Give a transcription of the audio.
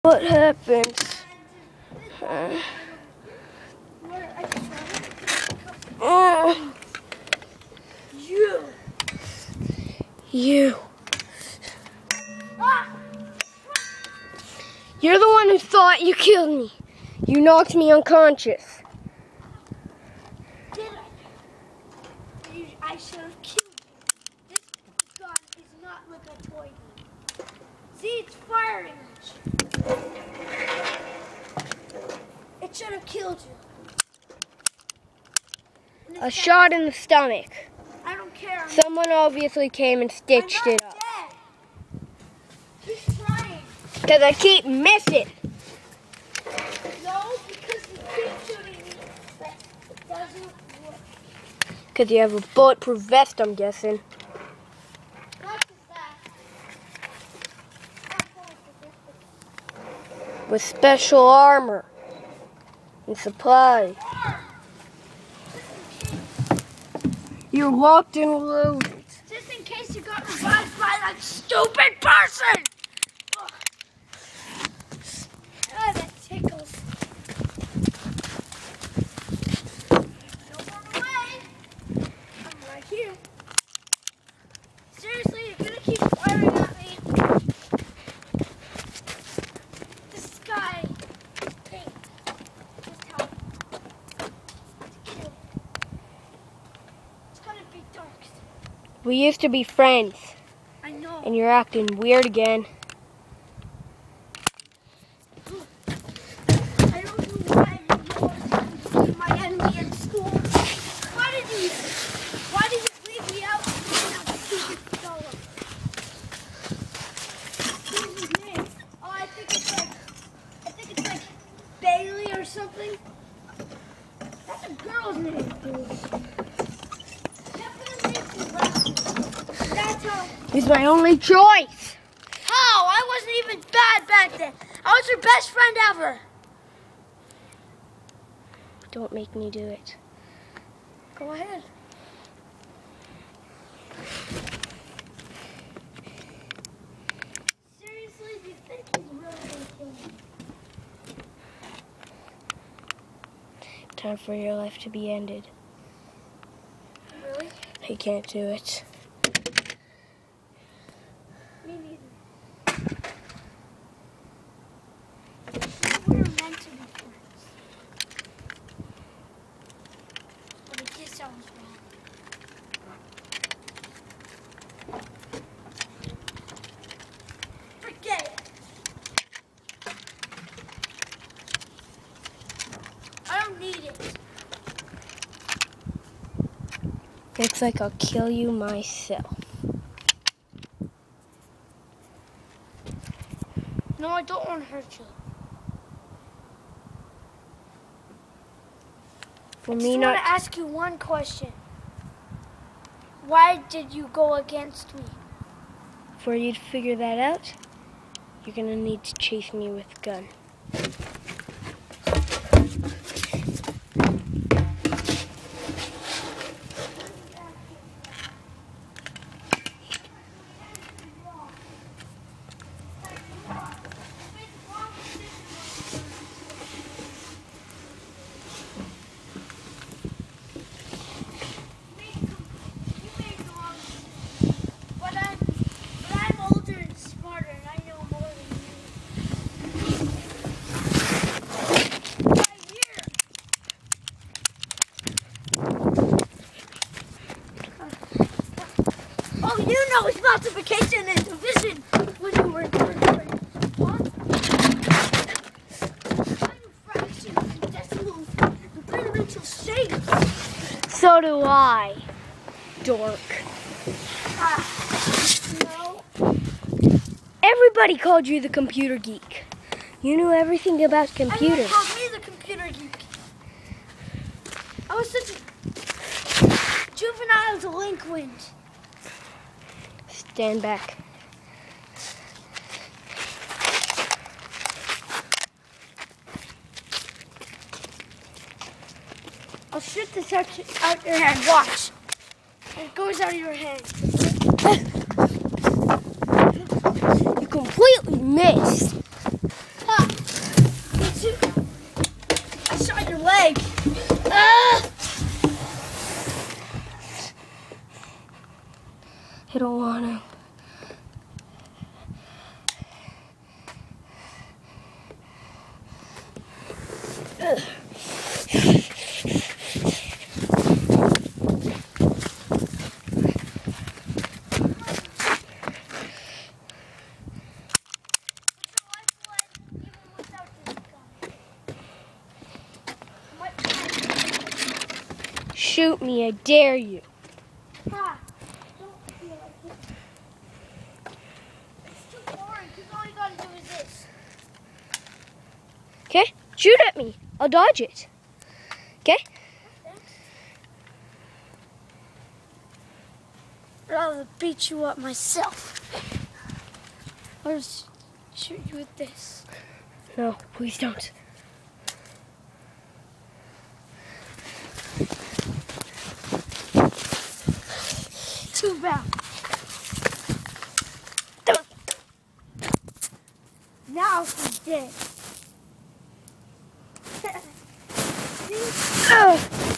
What happened? You. You're the one who thought you killed me. You knocked me unconscious. Did I? I should have killed you. This gun is not like a toy gun. See, it's firing. It should have killed you. A shot in the stomach. I don't care. Someone obviously came and stitched it up. Dead. Keep trying. Because I keep missing. No, because you keep shooting me, but it doesn't work. Because you have a bulletproof vest, I'm guessing. What is that? With special armor and supplies. You're locked and loaded. Just in case you got revived by that stupid person! Ugh. Ah, that tickles. Don't run away. I'm right here. Seriously, you're gonna keep firing at me? The sky is pink. Just how to kill. It's gonna be dark. We used to be friends, I know. and you're acting weird again. I don't know why you were my enemy in school. Why did you leave me out with that stupid fellow? What's his name? Oh, I think it's like Bailey or something. That's a girl's name, dude. That's how. He's my only choice. How? I wasn't even bad back then. I was your best friend ever. Don't make me do it. Go ahead. Seriously, do you think he's really going to kill me? Time for your life to be ended. Really? He can't do it. Me neither. We were meant to be friends. But I guess I was wrong. Forget it. I don't need it. Looks like I'll kill you myself. No, I don't want to hurt you. For I me just want not. to ask you one question. Why did you go against me? For you to figure that out, you're gonna need to chase me with a gun. But I'm older and smarter, and I know more than you. Right here. Oh, you know it's multiplication and division when you were in third grade. Huh? I know fractions and decimals and fundamental shapes. So do I, dork. No. Everybody called you the computer geek. You knew everything about computers. Everyone called me the computer geek. I was such a juvenile delinquent. Stand back. I'll shoot this out your hand. Watch. It goes out of your hand. completely missed. Ha! I shot your leg. Ah! I don't want to. Shoot me, I dare you. Ha! Don't feel like it. It's too boring because all you gotta do is this. Okay? Shoot at me. I'll dodge it. Okay? I'd rather beat you up myself. I'll just shoot you with this. No, please don't. Too bad. Now she's dead. See?